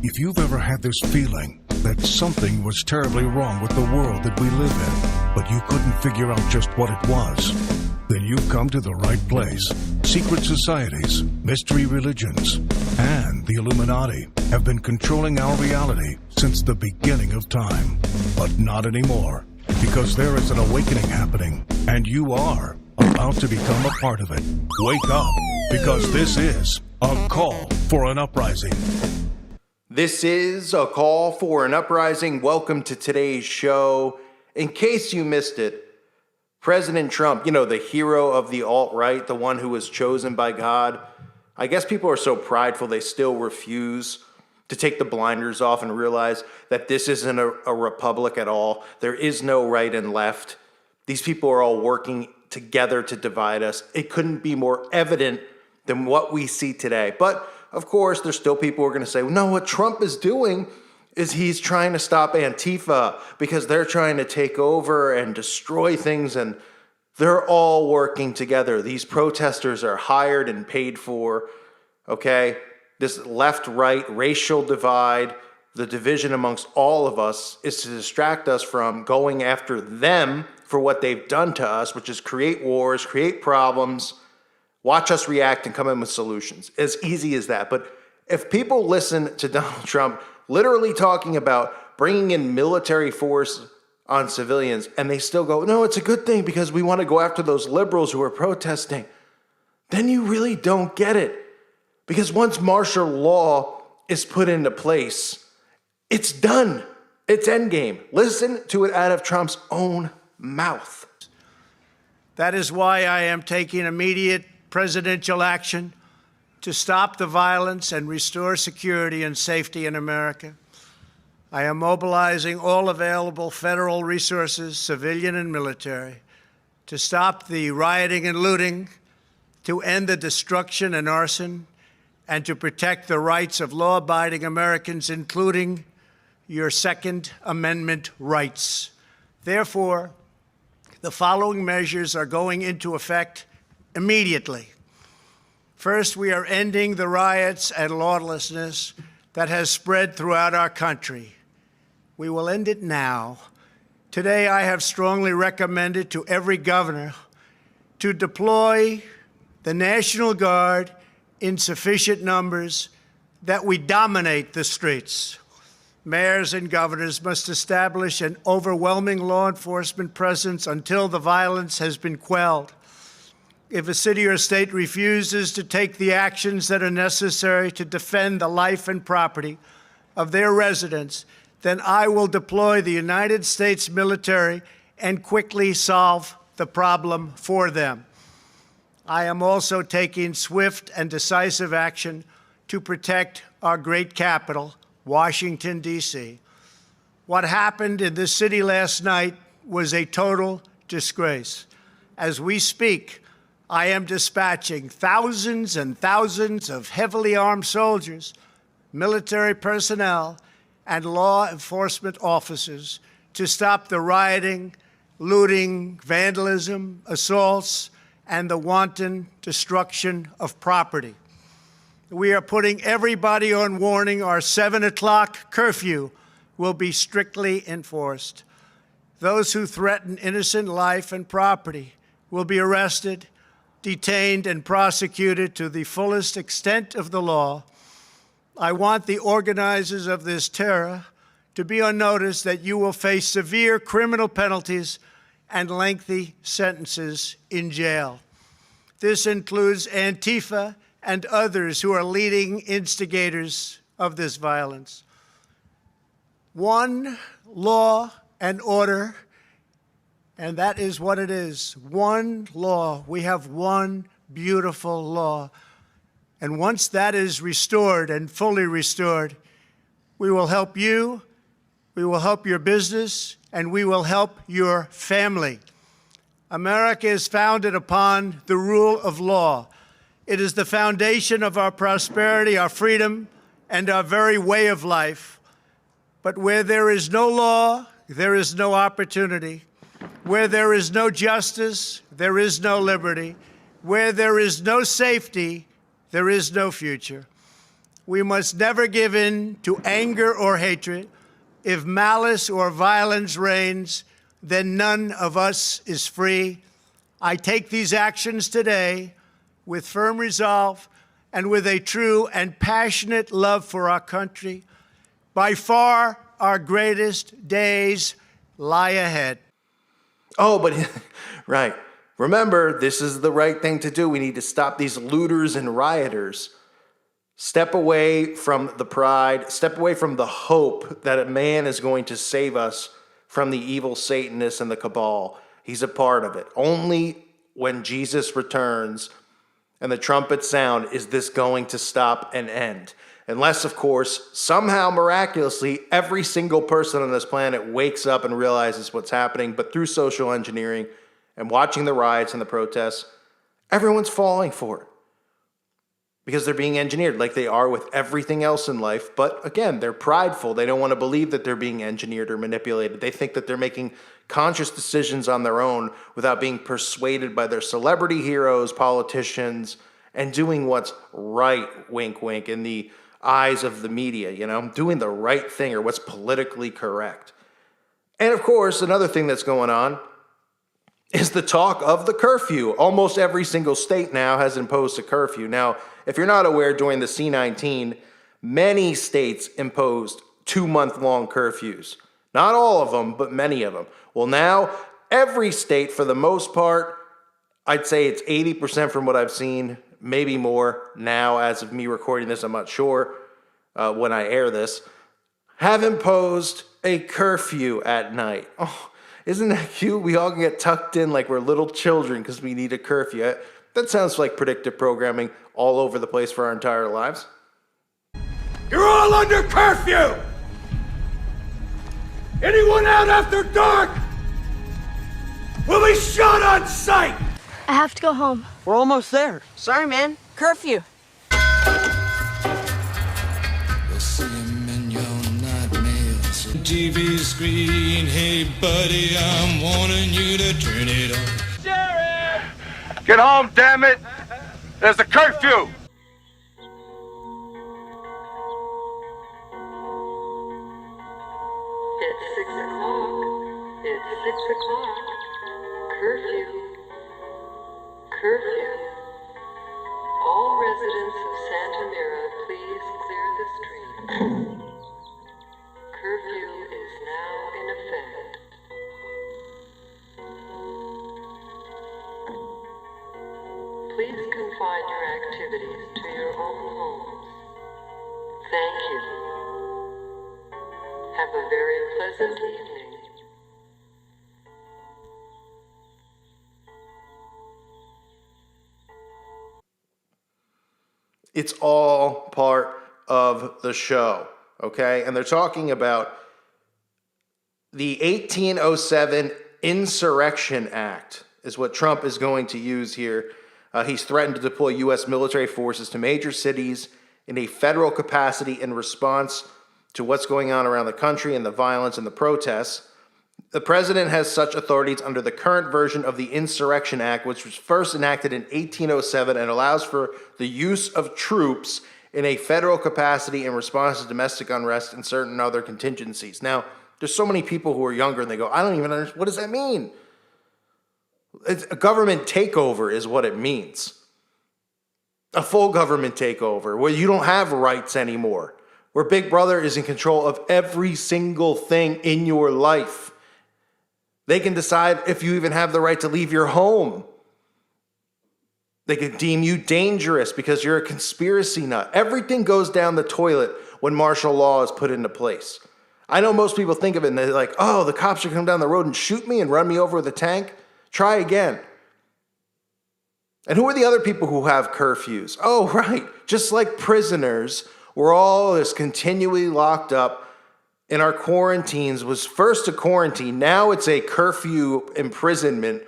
If you've ever had this feeling that something was terribly wrong with the world that we live in, but you couldn't figure out just what it was, then you've come to the right place. Secret societies, mystery religions, and the Illuminati have been controlling our reality since the beginning of time. But not anymore, because there is an awakening happening, and you are about to become a part of it. Wake up, because this is a call for an uprising. This is a call for an uprising. Welcome to today's show. In case you missed it, President Trump, the hero of the alt-right, the one who was chosen by God, I guess people are so prideful they still refuse to take the blinders off and realize that this isn't a republic at all. There is no right and left. These people are all working together to divide us. It couldn't be more evident than what we see today. But of course, there's still people who are going to say, well, no, what Trump is doing is he's trying to stop Antifa because they're trying to take over and destroy things, and they're all working together. These protesters are hired and paid for, okay? This left-right racial divide, the division amongst all of us, is to distract us from going after them for what they've done to us, which is create wars, create problems, watch us react and come in with solutions. As easy as that. But if people listen to Donald Trump literally talking about bringing in military force on civilians, and they still go, no, it's a good thing because we want to go after those liberals who are protesting, then you really don't get it. Because once martial law is put into place, it's done. It's endgame. Listen to it out of Trump's own mouth. That is why I am taking immediate presidential action to stop the violence and restore security and safety in America. I am mobilizing all available federal resources, civilian and military, to stop the rioting and looting, to end the destruction and arson, and to protect the rights of law-abiding Americans, including your Second Amendment rights. Therefore, the following measures are going into effect immediately. First, we are ending the riots and lawlessness that has spread throughout our country. We will end it now. Today, I have strongly recommended to every governor to deploy the National Guard in sufficient numbers that we dominate the streets. Mayors and governors must establish an overwhelming law enforcement presence until the violence has been quelled. If a city or state refuses to take the actions that are necessary to defend the life and property of their residents, then I will deploy the United States military and quickly solve the problem for them. I am also taking swift and decisive action to protect our great capital, Washington, D.C. What happened in this city last night was a total disgrace. As we speak, I am dispatching thousands and thousands of heavily armed soldiers, military personnel, and law enforcement officers to stop the rioting, looting, vandalism, assaults, and the wanton destruction of property. We are putting everybody on warning. Our 7 o'clock curfew will be strictly enforced. Those who threaten innocent life and property will be arrested, detained, and prosecuted to the fullest extent of the law. I want the organizers of this terror to be on notice that you will face severe criminal penalties and lengthy sentences in jail. This includes Antifa and others who are leading instigators of this violence. One law and order, and that is what it is. One law. We have one beautiful law. And once that is restored and fully restored, we will help you, we will help your business, and we will help your family. America is founded upon the rule of law. It is the foundation of our prosperity, our freedom, and our very way of life. But where there is no law, there is no opportunity. Where there is no justice, there is no liberty. Where there is no safety, there is no future. We must never give in to anger or hatred. If malice or violence reigns, then none of us is free. I take these actions today with firm resolve and with a true and passionate love for our country. By far, our greatest days lie ahead. Oh, but right. Remember, this is the right thing to do. We need to stop these looters and rioters. Step away from the pride. Step away from the hope that a man is going to save us from the evil Satanists and the cabal. He's a part of it. Only when Jesus returns and the trumpets sound is this going to stop and end. Unless, of course, somehow miraculously, every single person on this planet wakes up and realizes what's happening. But through social engineering and watching the riots and the protests, everyone's falling for it. Because they're being engineered like they are with everything else in life. But again, they're prideful. They don't want to believe that they're being engineered or manipulated. They think that they're making conscious decisions on their own without being persuaded by their celebrity heroes, politicians, and doing what's right, wink, wink, in the eyes of the media, doing the right thing or what's politically correct. And of course, another thing that's going on is the talk of the curfew. Almost every single state now has imposed a curfew. Now, if you're not aware, during the C-19, many states imposed 2-month-long curfews. Not all of them, but many of them. Well, now, every state, for the most part, I'd say it's 80% from what I've seen, maybe more now as of me recording this, I'm not sure when I air this, have imposed a curfew at night. Oh, isn't that cute? We all get tucked in like we're little children because we need a curfew. That sounds like predictive programming all over the place for our entire lives. You're all under curfew! Anyone out after dark will be shot on sight! I have to go home. We're almost there. Sorry, man. Curfew. TV screen, hey buddy, I'm warning you to turn it on. Sheriff! Get home, damn it! There's a curfew! It's 6 o'clock. It's 6 o'clock. Curfew. Curfew. All residents of Santa Mira, please clear the street. Curfew is now in effect. Please confine your activities to your own homes. Thank you. Have a very pleasant evening. It's all part of the show, okay? And they're talking about the 1807 Insurrection Act is what Trump is going to use here. He's threatened to deploy U.S. military forces to major cities in a federal capacity in response to what's going on around the country and the violence and the protests. The president has such authorities under the current version of the Insurrection Act, which was first enacted in 1807 and allows for the use of troops in a federal capacity in response to domestic unrest and certain other contingencies. Now, there's so many people who are younger and they go, I don't even understand. What does that mean? It's a government takeover is what it means. A full government takeover where you don't have rights anymore, where Big Brother is in control of every single thing in your life. They can decide if you even have the right to leave your home. They can deem you dangerous because you're a conspiracy nut. Everything goes down the toilet when martial law is put into place. I know most people think of it and they're like, oh, the cops should come down the road and shoot me and run me over with a tank. Try again. And who are the other people who have curfews? Oh, right. Just like prisoners, we're all just continually locked up in our quarantines. Was first a quarantine. Now it's a curfew imprisonment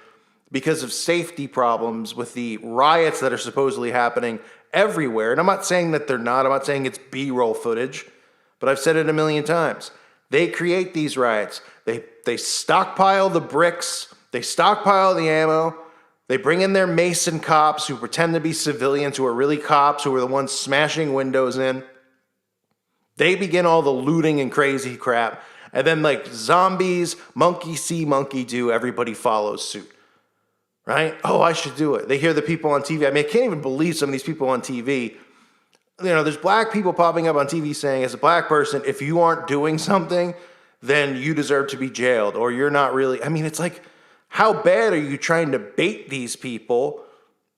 because of safety problems with the riots that are supposedly happening everywhere. And I'm not saying that they're not. I'm not saying it's B-roll footage. But I've said it a million times. They create these riots. They stockpile the bricks. They stockpile the ammo. They bring in their Mason cops who pretend to be civilians who are really cops, who are the ones smashing windows in. They begin all the looting and crazy crap. And then like zombies, monkey see, monkey do, everybody follows suit. Right? Oh, I should do it. They hear the people on TV. I mean, I can't even believe some of these people on TV. You know, there's black people popping up on TV saying, as a black person, if you aren't doing something, then you deserve to be jailed, or you're not really. I mean, it's like, how bad are you trying to bait these people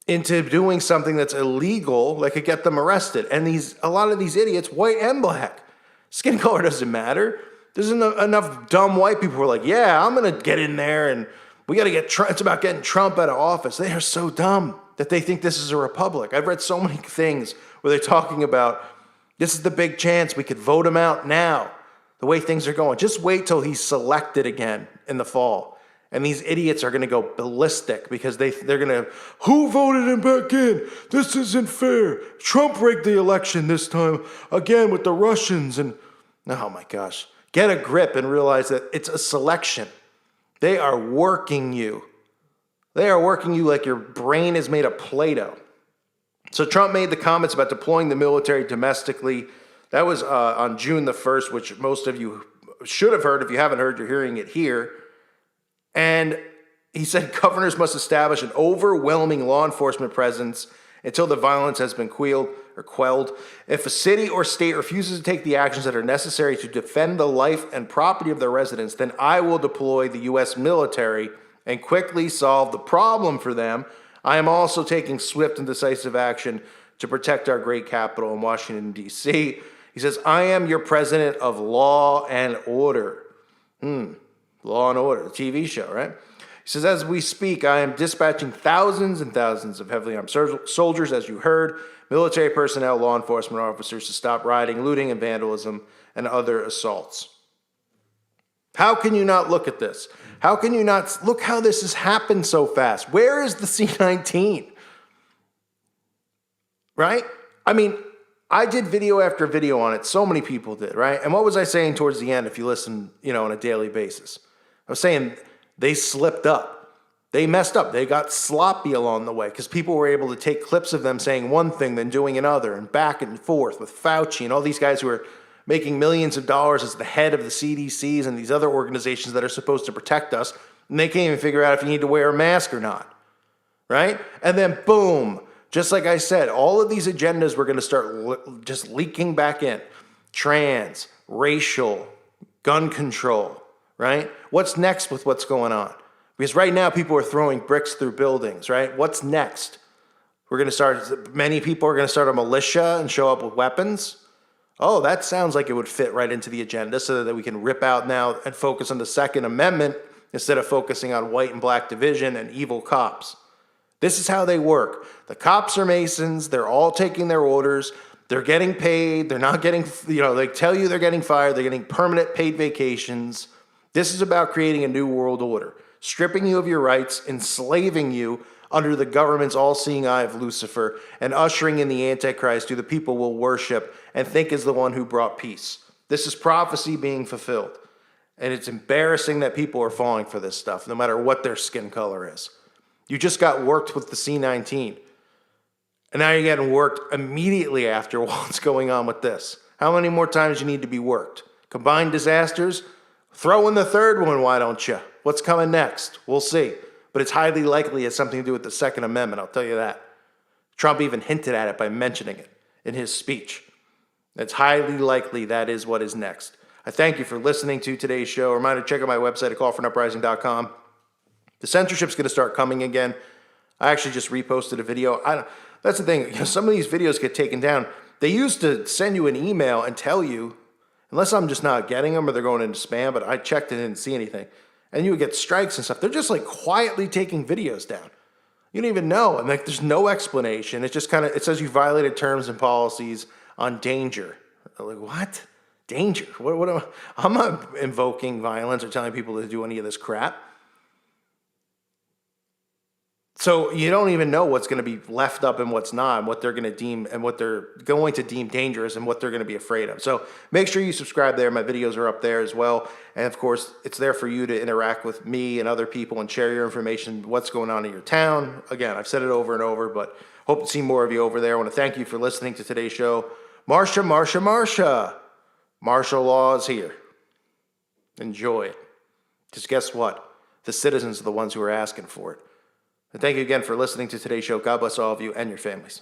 into doing something that's illegal that could get them arrested? And a lot of these idiots, white and black, skin color doesn't matter. There's enough dumb white people who are like, yeah, I'm going to get in there and we got to get Trump. It's about getting Trump out of office. They are so dumb that they think this is a republic. I've read so many things where they're talking about this is the big chance we could vote him out now, the way things are going. Just wait till he's selected again in the fall. And these idiots are going to go ballistic because they're going to, who voted him back in? This isn't fair. Trump rigged the election this time again with the Russians. And oh my gosh, get a grip and realize that it's a selection. They are working you. They are working you like your brain is made of Play-Doh. So Trump made the comments about deploying the military domestically. That was on June the 1st, which most of you should have heard. If you haven't heard, you're hearing it here. And he said governors must establish an overwhelming law enforcement presence until the violence has been quelled. If a city or state refuses to take the actions that are necessary to defend the life and property of their residents, then I will deploy the U.S. military and quickly solve the problem for them. I am also taking swift and decisive action to protect our great capital in Washington, D.C. He says, I am your president of law and order. Law and Order, the TV show, right? He says, as we speak, I am dispatching thousands and thousands of heavily armed soldiers, as you heard, military personnel, law enforcement officers to stop rioting, looting, and vandalism, and other assaults. How can you not look at this? How can you not look how this has happened so fast? Where is the C-19? Right? I mean, I did video after video on it. So many people did, right? And what was I saying towards the end if you listen, on a daily basis? I was saying they slipped up. They messed up. They got sloppy along the way because people were able to take clips of them saying one thing, then doing another, and back and forth with Fauci and all these guys who are making millions of dollars as the head of the CDCs and these other organizations that are supposed to protect us, and they can't even figure out if you need to wear a mask or not, right? And then boom, just like I said, all of these agendas were going to start just leaking back in. Trans, racial, gun control, right? What's next with what's going on? Because right now people are throwing bricks through buildings, right? What's next? Many people are going to start a militia and show up with weapons. Oh, that sounds like it would fit right into the agenda so that we can rip out now and focus on the Second Amendment instead of focusing on white and black division and evil cops. This is how they work. The cops are Masons. They're all taking their orders. They're getting paid. They're not getting, they tell you they're getting fired. They're getting permanent paid vacations. This is about creating a new world order, stripping you of your rights, enslaving you under the government's all-seeing eye of Lucifer, and ushering in the Antichrist who the people will worship and think is the one who brought peace. This is prophecy being fulfilled. And it's embarrassing that people are falling for this stuff, no matter what their skin color is. You just got worked with the C-19. And now you're getting worked immediately after what's going on with this. How many more times you need to be worked? Combined disasters? Throw in the third one, why don't you? What's coming next? We'll see. But it's highly likely it has something to do with the Second Amendment, I'll tell you that. Trump even hinted at it by mentioning it in his speech. It's highly likely that is what is next. I thank you for listening to today's show. Reminder, check out my website at callforanuprising.com. The censorship's going to start coming again. I actually just reposted a video. That's the thing. Some of these videos get taken down. They used to send you an email and tell you, unless I'm just not getting them or they're going into spam, but I checked and didn't see anything. And you would get strikes and stuff. They're just like quietly taking videos down. You don't even know. And there's no explanation. It's just it says you violated terms and policies on danger. I'm like, what? Danger? What I'm not invoking violence or telling people to do any of this crap. So you don't even know what's going to be left up and what's not, and what they're going to deem and what they're going to deem dangerous and what they're going to be afraid of. So make sure you subscribe there. My videos are up there as well. And of course, it's there for you to interact with me and other people and share your information, what's going on in your town. Again, I've said it over and over, but hope to see more of you over there. I want to thank you for listening to today's show. Marsha, Marsha, Marsha. Martial law is here. Enjoy it. Because guess what? The citizens are the ones who are asking for it. And thank you again for listening to today's show. God bless all of you and your families.